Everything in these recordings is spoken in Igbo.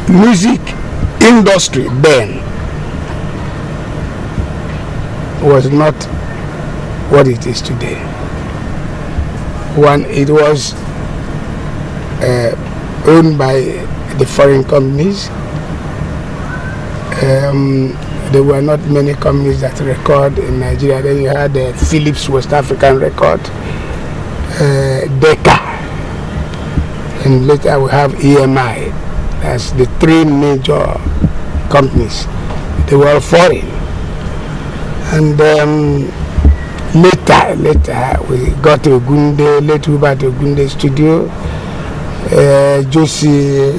music industry then was not what it is today. One, it was owned by the foreign companies. There were not many companies that record in Nigeria. Then you had Philips West African Record, Decca, and later we have EMI. That's the three major companies. They were foreign. And later we got to Ogunde, late Hubert Ogunde studio, Josie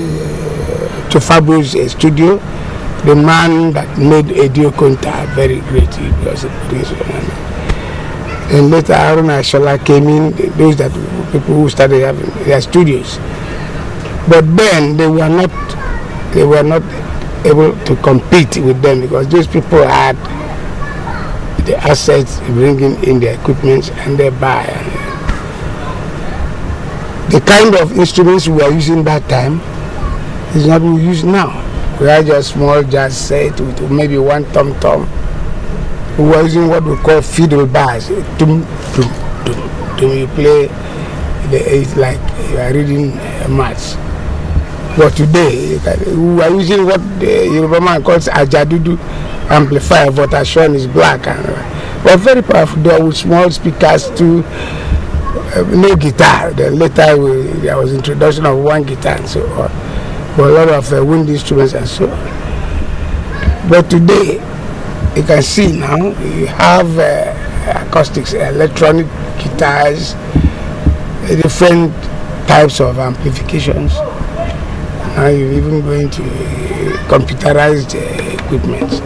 Tofabro's studio. The man that made Edio Konta very great, he was a producer. And later Haruna Ashola came in, those that people who started having their studios. But then they were not able to compete with them because those people had the assets, bringing in their equipment, and they buy. The kind of instruments we were using that time is not what we use now. We had just small jazz set with maybe one tom-tom. We were using what we call fiddle bars. Tum, tum, tum, tum. You play, it's like you are reading a maths. But today, we are using what the Yoruba man calls Ajadudu amplifier, but as shown is black. But very powerful door with small speakers to no guitar. Then later there was introduction of one guitar and so on. But a lot of wind instruments and so on. But today, you can see now, you have acoustics, electronic guitars, different types of amplifications. Now you're even going to computerized equipment.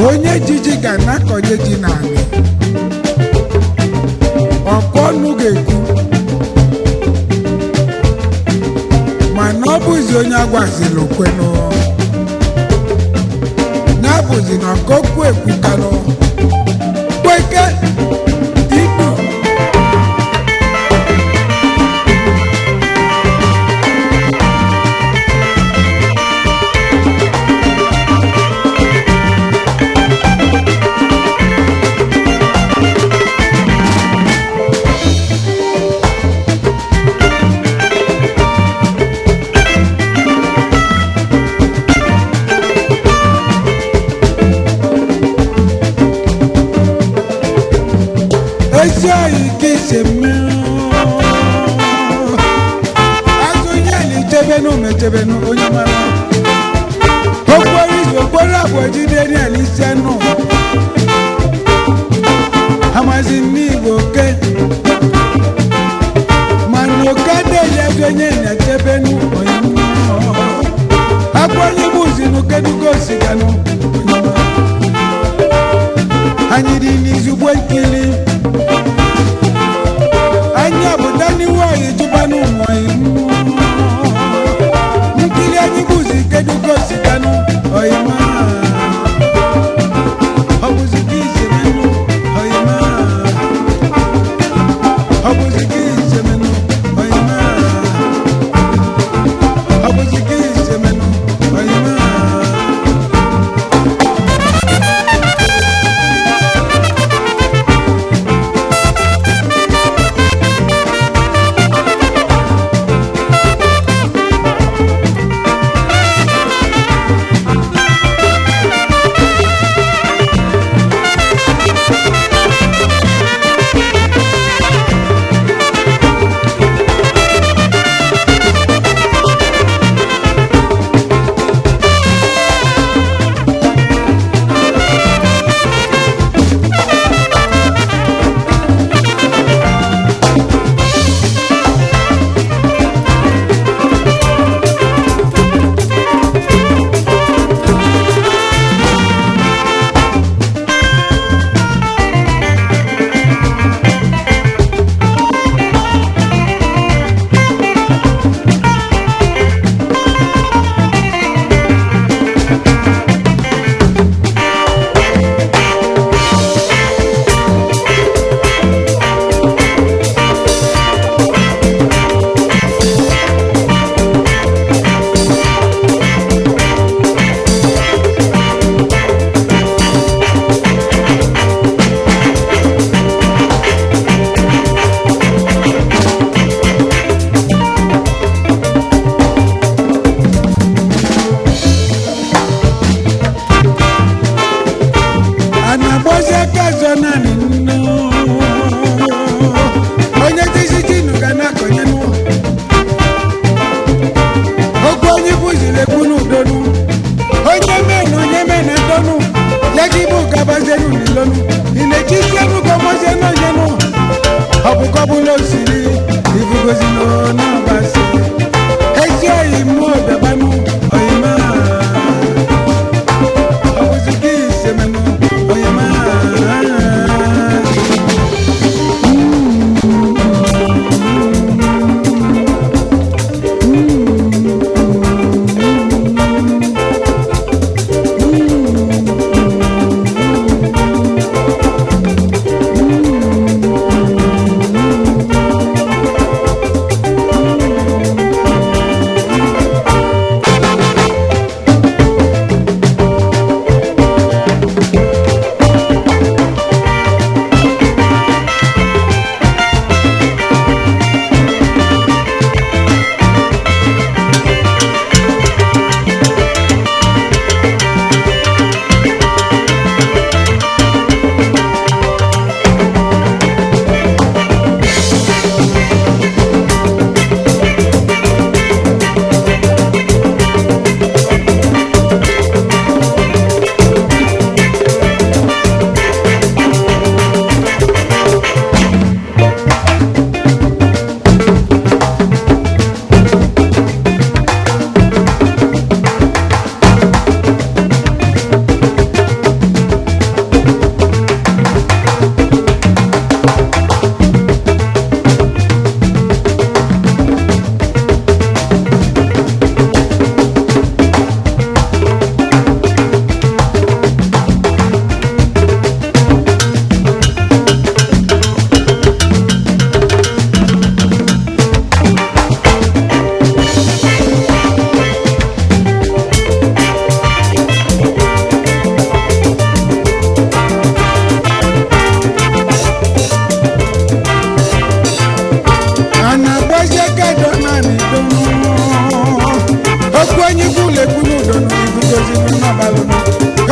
onye jiji ga na-akọnye ji n'ala ọkọnụ ga-ekwu mana ọ bụzi onye agwazila okwenụ ya bụzi na ọkọkwu ekwukalụ kweke ibu Tebenu onye mara okporo abụọ jide ni alise nọ amazi n'Igbo ke mana okade ya onye na tebenu onye akpọnye buzi n'ukedu sigano anyị dị n'izugbo ikili anyị abụta n'iwu anyị jụbanụ ụmụ nkili anyị bụzi kedugo sigano oyima ọ bụzi ka izemenụ oyima ọ bụzi ka izemenụ oyima ọ bụzi ka izemenụ oyima onye tizitinu ga na-akọnye n'ụlọ okwu onye bụziri ekwu n'udonu onye mena ndonu legibu gabazenu n'ilonu inechisienu gọmọzienu onyenu ọbụkọbụla osiri ibugozinu n'ọbasi ezi oyi mmụọ bịabanụ oyima ọbụzigi isemenu oyima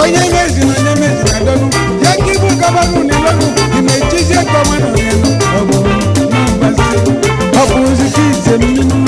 onye mezi na donu ya kibu gabanu ni lonu imechizie kwa mwana yenu obo nambasi obu zikise minu